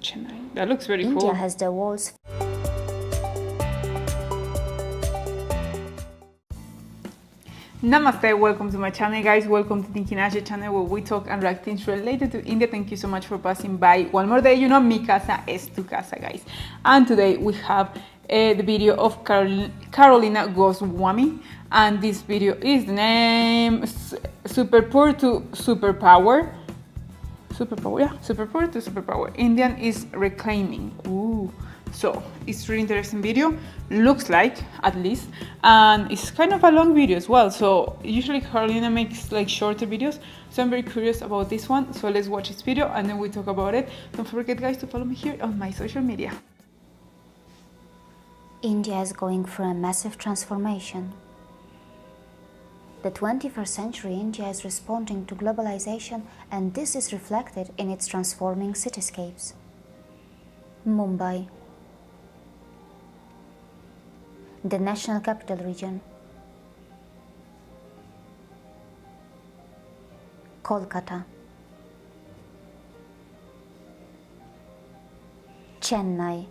Chennai. That looks very India cool. has the world's Namaste, welcome to my channel, guys. Welcome to Thinkingnash channel, where we talk and react things related to India. Thank you so much for passing by one more day. You know, mi casa es tu casa, guys. And today we have the video of Karolina Goswami, and this video is the name SuperPower to SuperPower. SuperPower, yeah, SuperPower to SuperPower. Indian is reclaiming. Ooh. So it's really interesting video, looks like, at least, and it's kind of a long video as well. So usually Karolina makes like shorter videos, so I'm very curious about this one. So let's watch this video and then we talk about it. Don't forget, guys, to follow me here on my social media. India is going through a massive transformation. The 21st century India is responding to globalization, and this is reflected in its transforming cityscapes. Mumbai, the national capital region. Kolkata, Chennai,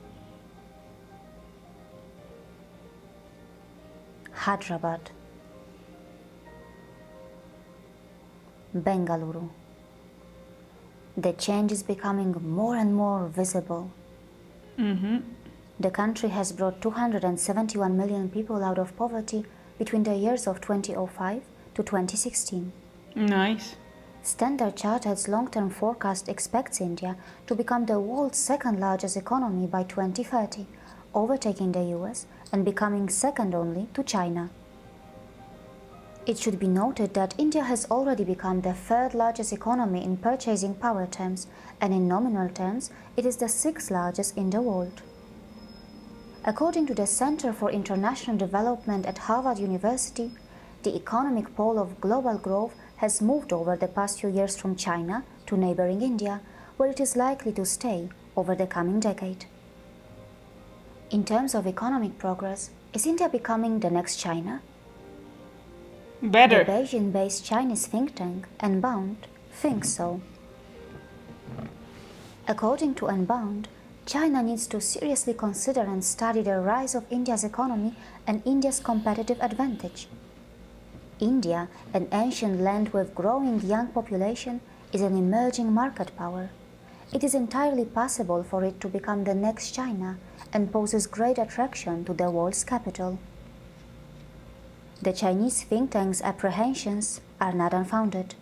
Hyderabad, Bengaluru. The change is becoming more and more visible. The country has brought 271 million people out of poverty between the years of 2005 to 2016. Nice. Standard Chartered's long-term forecast expects India to become the world's second largest economy by 2030, overtaking the US and becoming second only to China. It should be noted that India has already become the third largest economy in purchasing power terms, and in nominal terms, it is the sixth largest in the world. According to the Center for International Development at Harvard University, the economic pole of global growth has moved over the past few years from China to neighboring India, where it is likely to stay over the coming decade. In terms of economic progress, is India becoming the next China? Better. The Beijing-based Chinese think tank, Unbound, thinks so. According to Unbound, China needs to seriously consider and study the rise of India's economy and India's competitive advantage. India, an ancient land with growing young population, is an emerging market power. It is entirely possible for it to become the next China and poses great attraction to the world's capital. The Chinese think tank's apprehensions are not unfounded.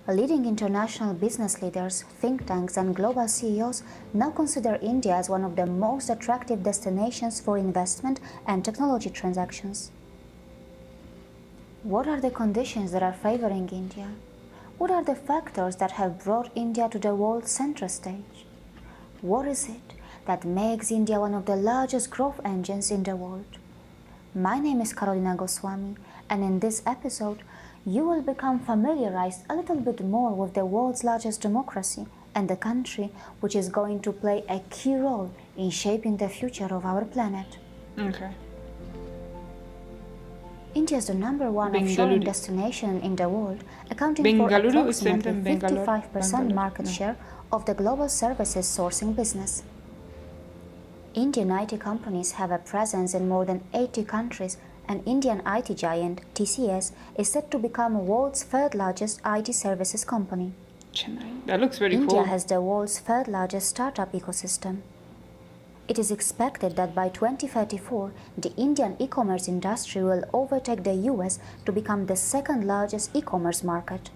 Leading international business leaders, think tanks, and global CEOs now consider India as one of the most attractive destinations for investment and technology transactions. What are the conditions that are favoring India? What are the factors that have brought India to the world center stage? What is it that makes India one of the largest growth engines in the world? My name is Karolina Goswami, and in this episode, you will become familiarized a little bit more with the world's largest democracy and the country which is going to play a key role in shaping the future of our planet. Okay. India is the number one offshore destination in the world, accounting for Bengaluru approximately 55% market share of the global services sourcing business. Indian IT companies have a presence in more than 80 countries, and Indian IT giant TCS is set to become the world's third largest IT services company. Chennai. That looks very cool. India has the world's third largest startup ecosystem. It is expected that by 2034, the Indian e-commerce industry will overtake the US to become the second largest e-commerce market.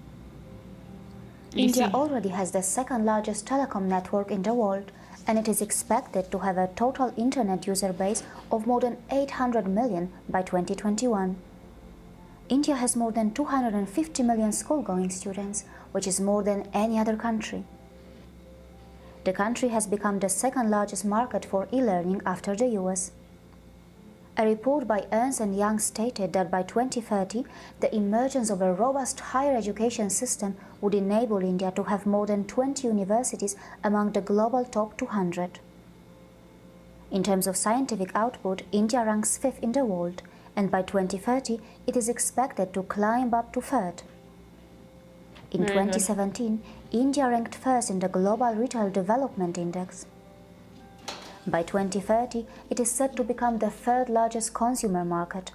India already has the second largest telecom network in the world, and it is expected to have a total internet user base of more than 800 million by 2021. India has more than 250 million school-going students, which is more than any other country. The country has become the second largest market for e-learning after the US. A report by Ernst & Young stated that by 2030, the emergence of a robust higher education system would enable India to have more than 20 universities among the global top 200. In terms of scientific output, India ranks 5th in the world, and by 2030, it is expected to climb up to 3rd. In Very good. 2017, India ranked first in the Global Retail Development Index. By 2030, it is set to become the third largest consumer market.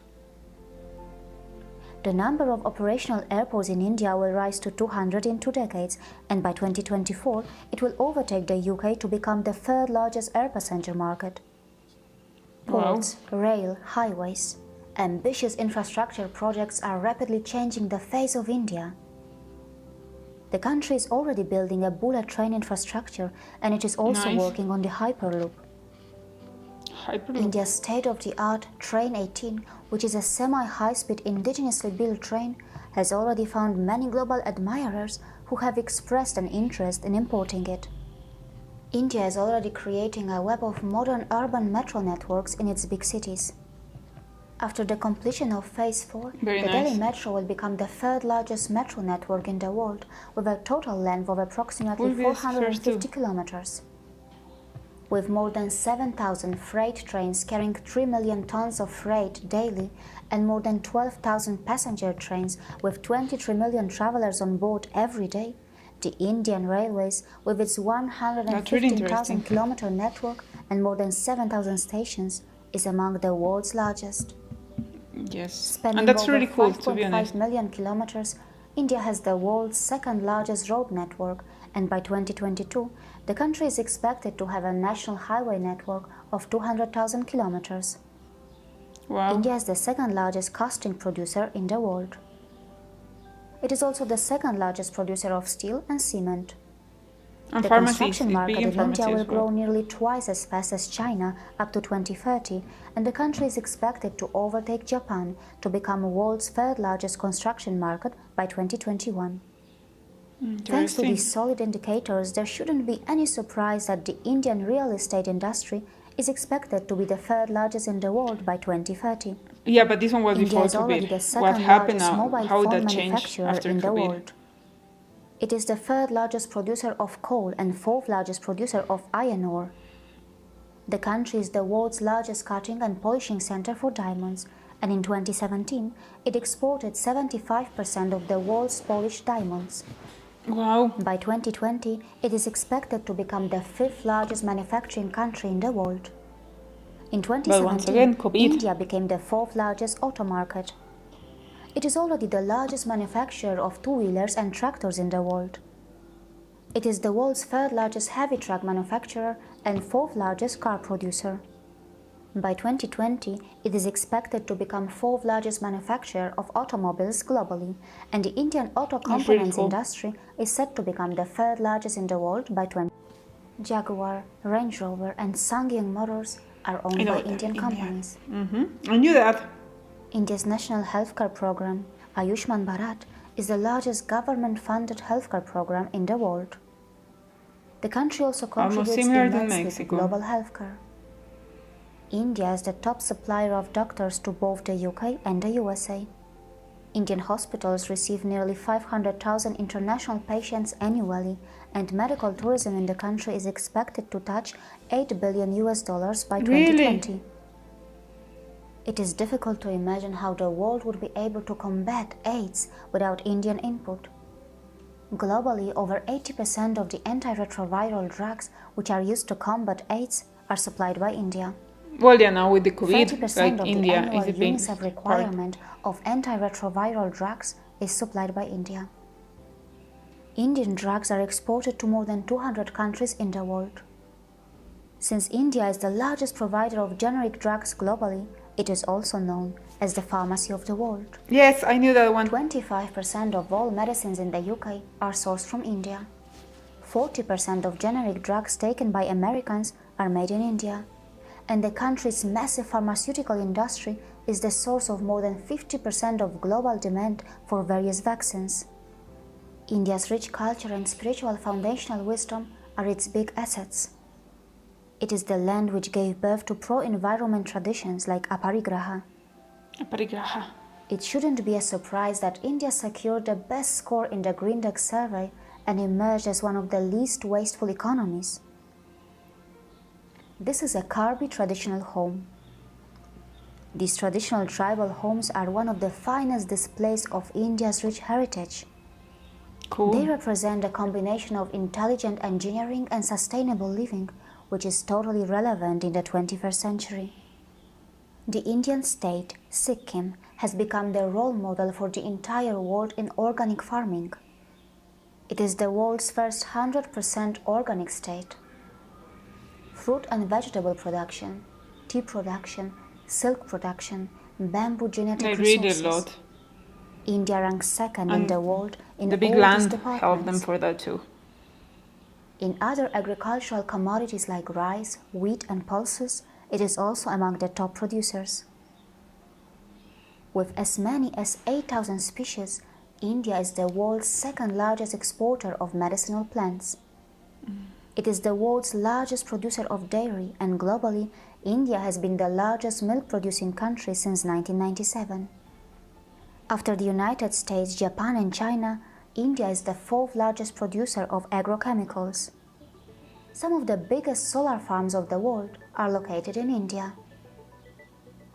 The number of operational airports in India will rise to 200 in 2 decades, and by 2024, it will overtake the UK to become the third largest air passenger market. Ports, rail, highways. Ambitious infrastructure projects are rapidly changing the face of India. The country is already building a bullet train infrastructure, and it is also working on the Hyperloop. India's state-of-the-art Train 18, which is a semi-high-speed indigenously built train, has already found many global admirers who have expressed an interest in importing it. India is already creating a web of modern urban metro networks in its big cities. After the completion of Phase 4, the Delhi Metro will become the third largest metro network in the world, with a total length of approximately 450 kilometers. With more than 7,000 freight trains carrying 3 million tons of freight daily and more than 12,000 passenger trains with 23 million travelers on board every day, the Indian Railways, with its 115,000 kilometer network and more than 7,000 stations, is among the world's largest. Yes, and that's really cool, to be honest. 5.5 million kilometers, India has the world's second largest road network, and by 2022, the country is expected to have a national highway network of 200,000 kilometers. Wow. India is the second largest casting producer in the world. It is also the second largest producer of steel and cement. And the construction market in India will grow nearly twice as fast as China up to 2030, and the country is expected to overtake Japan to become the world's third largest construction market by 2021. Thanks to these solid indicators, there shouldn't be any surprise that the Indian real estate industry is expected to be the third largest in the world by 2030. Yeah, but this one was India before is already COVID. the second What happened largest now? mobile How phone that changed manufacturer after in the COVID? world. It is the third largest producer of coal and fourth largest producer of iron ore. The country is the world's largest cutting and polishing center for diamonds, and in 2017, it exported 75% of the world's polished diamonds. Wow. By 2020, it is expected to become the fifth largest manufacturing country in the world. In 2017, India became the fourth largest auto market. It is already the largest manufacturer of two-wheelers and tractors in the world. It is the world's third largest heavy truck manufacturer and fourth largest car producer. By 2020, it is expected to become fourth largest manufacturer of automobiles globally, and the Indian auto components industry is set to become the third largest in the world by 2020. Jaguar, Range Rover and SsangYong Motors are owned by Indian companies. I knew that. India's national healthcare program, Ayushman Bharat, is the largest government-funded healthcare program in the world. The country also contributes immensely to global healthcare. India is the top supplier of doctors to both the UK and the USA. Indian hospitals receive nearly 500,000 international patients annually, and medical tourism in the country is expected to touch $8 billion by 2020. It is difficult to imagine how the world would be able to combat AIDS without Indian input. Globally, over 80% of the antiretroviral drugs which are used to combat AIDS are supplied by India. Well, yeah, now with the COVID, 30% of India the annual is a big UNICEF requirement of antiretroviral drugs is supplied by India. Indian drugs are exported to more than 200 countries in the world. Since India is the largest provider of generic drugs globally, it is also known as the pharmacy of the world. Yes, I knew that one. 25% of all medicines in the UK are sourced from India. 40% of generic drugs taken by Americans are made in India. And the country's massive pharmaceutical industry is the source of more than 50% of global demand for various vaccines. India's rich culture and spiritual foundational wisdom are its big assets. It is the land which gave birth to pro-environment traditions like aparigraha. It shouldn't be a surprise that India secured the best score in the Green Dex survey and emerged as one of the least wasteful economies. This is a Karbi traditional home. These traditional tribal homes are one of the finest displays of India's rich heritage. Cool. They represent a combination of intelligent engineering and sustainable living, which is totally relevant in the 21st century. The Indian state, Sikkim, has become the role model for the entire world in organic farming. It is the world's first 100% organic state. Fruit and vegetable production, tea production, silk production, bamboo genetic resources. They read a lot. India ranks second in the world in the big all land these departments. helped them for that too. In other agricultural commodities like rice, wheat and pulses, it is also among the top producers. With as many as 8,000 species, India is the world's second largest exporter of medicinal plants. It is the world's largest producer of dairy, and globally, India has been the largest milk-producing country since 1997. After the United States, Japan and China, India is the fourth largest producer of agrochemicals. Some of the biggest solar farms of the world are located in India.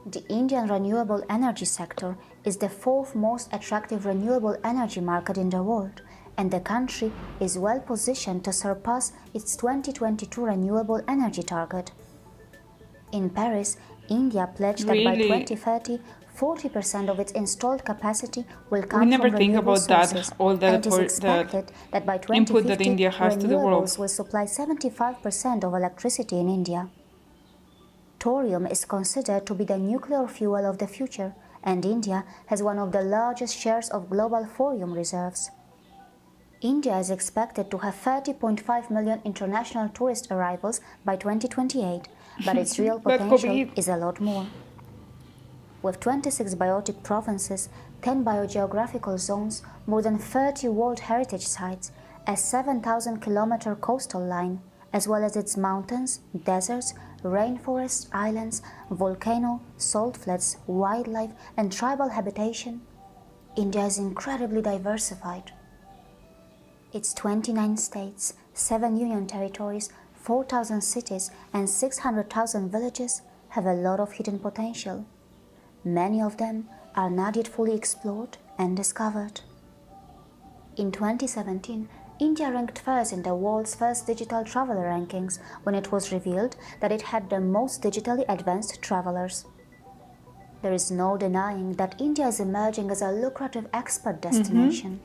The Indian renewable energy sector is the fourth most attractive renewable energy market in the world, and the country is well positioned to surpass its 2022 renewable energy target. In Paris, India pledged that by 2030, 40% of its installed capacity will come from renewable sources, and it is expected that by 2050, renewables will supply 75% of electricity in India. Thorium is considered to be the nuclear fuel of the future, and India has one of the largest shares of global thorium reserves. India is expected to have 30.5 million international tourist arrivals by 2028, but its real potential is a lot more. With 26 biotic provinces, 10 biogeographical zones, more than 30 World Heritage Sites, a 7,000-kilometer coastal line, as well as its mountains, deserts, rainforests, islands, volcano, salt flats, wildlife, and tribal habitation, India is incredibly diversified. Its 29 states, 7 union territories, 4,000 cities, and 600,000 villages have a lot of hidden potential. Many of them are not yet fully explored and discovered. In 2017, India ranked first in the world's first digital traveler rankings when it was revealed that it had the most digitally advanced travelers. There is no denying that India is emerging as a lucrative expat destination.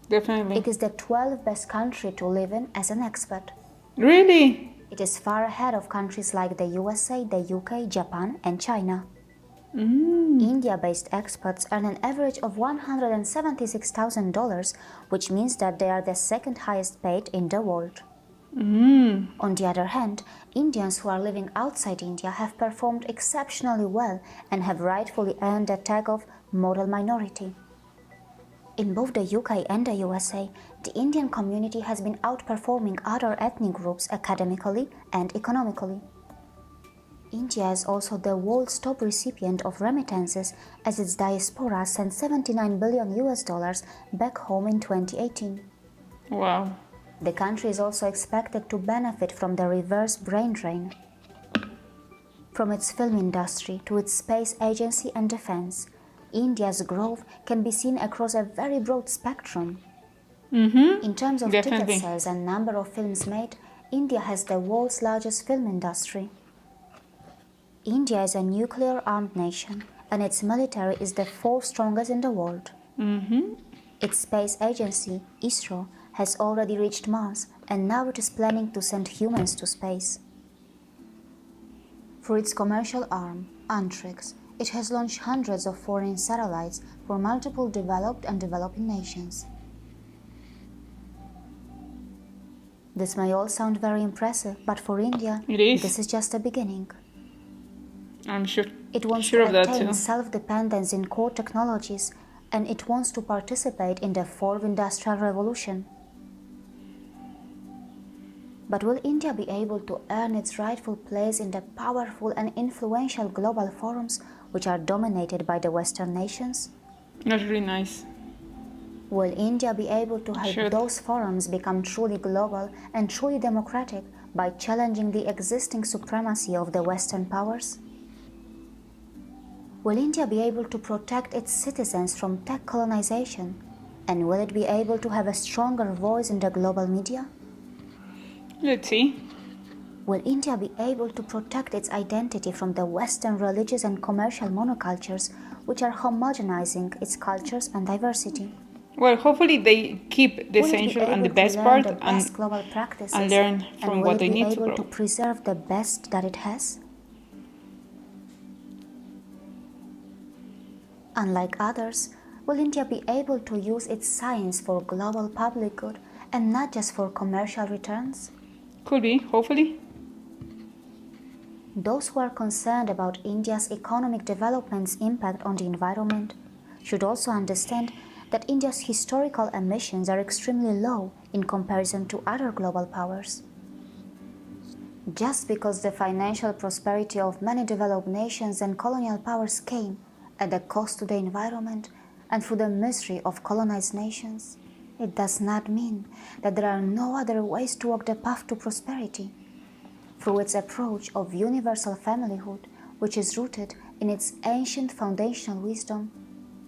Definitely. It is the 12th best country to live in as an expat. Really? It is far ahead of countries like the USA, the UK, Japan, and China. India-based expats earn an average of $176,000, which means that they are the second highest paid in the world. On the other hand, Indians who are living outside India have performed exceptionally well and have rightfully earned the tag of model minority. In both the UK and the USA, the Indian community has been outperforming other ethnic groups academically and economically. India is also the world's top recipient of remittances, as its diaspora sent $79 billion back home in 2018. Wow. The country is also expected to benefit from the reverse brain drain. From its film industry to its space agency and defense, India's growth can be seen across a very broad spectrum. In terms of ticket sales and number of films made, India has the world's largest film industry. India is a nuclear-armed nation, and its military is the fourth strongest in the world. Its space agency, ISRO, has already reached Mars, and now it is planning to send humans to space. For its commercial arm, Antrix, it has launched hundreds of foreign satellites for multiple developed and developing nations. This may all sound very impressive, but for India, this is just the beginning. I'm sure. It wants to attain self-dependence in core technologies, and it wants to participate in the fourth industrial revolution. But will India be able to earn its rightful place in the powerful and influential global forums which are dominated by the Western nations? That's really nice. Will India be able to help those forums become truly global and truly democratic by challenging the existing supremacy of the Western powers? Will India be able to protect its citizens from tech colonization? And will it be able to have a stronger voice in the global media? Let's see. Will India be able to protect its identity from the Western religious and commercial monocultures which are homogenizing its cultures and diversity? Well, hopefully they keep the essential and the best part global practices and learn from what they need to grow. Will it be able to preserve the best that it has? Unlike others, will India be able to use its science for global public good and not just for commercial returns? Could be, hopefully. Those who are concerned about India's economic development's impact on the environment should also understand that India's historical emissions are extremely low in comparison to other global powers. Just because the financial prosperity of many developed nations and colonial powers came at the cost to the environment and through the misery of colonized nations, it does not mean that there are no other ways to walk the path to prosperity. Through its approach of universal familyhood, which is rooted in its ancient foundational wisdom,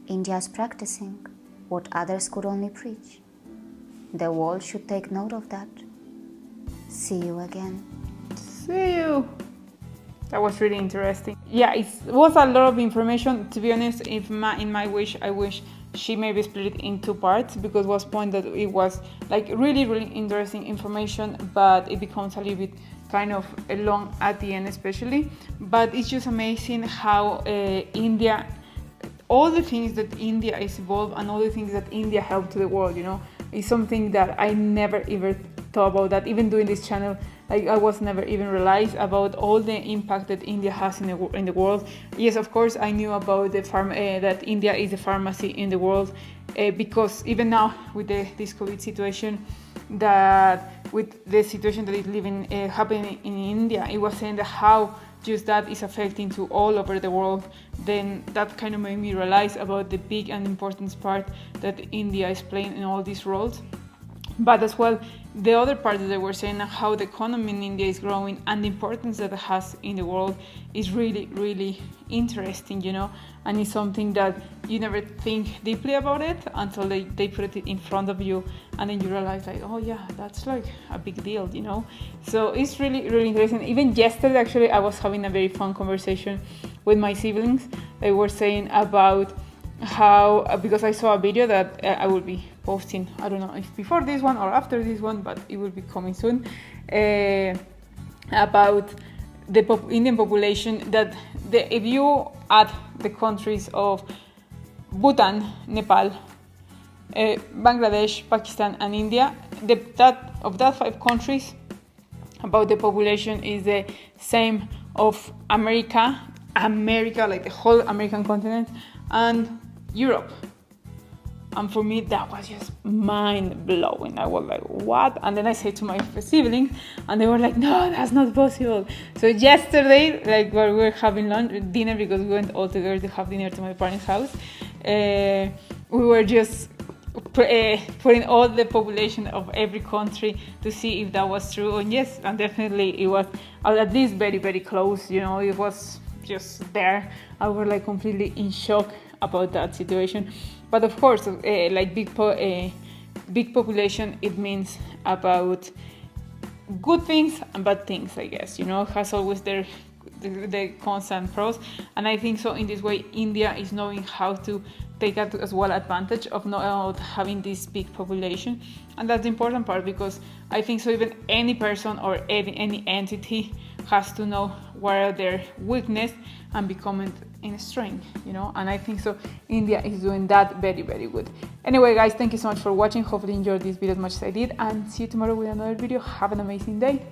India is practicing what others could only preach. The world should take note of that. See you again. See you. That was really interesting. Yeah, it was a lot of information. To be honest, in my wish, I wish she maybe split it in two parts, because was point that it was like really, really interesting information, but it becomes a little bit kind of long at the end especially. But it's just amazing how India, all the things that India is involved and all the things that India helped to the world, you know, is something that I never ever thought about, that even doing this channel, like I was never even realized about all the impact that India has in the world. Yes, of course, I knew about the that India is a pharmacy in the world, because even now with this COVID situation, that with the situation that is happening in India, it was saying that how just that is affecting to all over the world. Then that kind of made me realize about the big and important part that India is playing in all these roles. But as well, the other part that they were saying, how the economy in India is growing and the importance that it has in the world is really, really interesting, you know, and it's something that you never think deeply about it until they put it in front of you, and then you realize like, oh yeah, that's like a big deal, you know. So it's really, really interesting. Even yesterday, actually, I was having a very fun conversation with my siblings. They were saying about how, because I saw a video that I will be posting, I don't know if before this one or after this one, but it will be coming soon, about the Indian population, that if you add the countries of Bhutan, Nepal, Bangladesh, Pakistan and India, of that 5 countries, about the population is the same of America, like the whole American continent, and Europe. And for me, that was just mind-blowing. I was like, what? And then I said to my siblings, and they were like, no, that's not possible. So yesterday, like while we were having dinner, because we went all together to have dinner to my parents' house, we were just putting all the population of every country to see if that was true. And yes, and definitely it was at least very, very close. You know, it was just there. I was like completely in shock about that situation. But of course, like big population, it means about good things and bad things, I guess. You know, has always the cons and pros. And I think so in this way, India is knowing how to take as well advantage of not having this big population. And that's the important part, because I think so even any person or any entity has to know where are their weakness and become it in strength, you know. And I think so India is doing that very, very good. Anyway guys, thank you so much for watching. Hopefully you enjoyed this video as much as I did, and see you tomorrow with another video. Have an amazing day.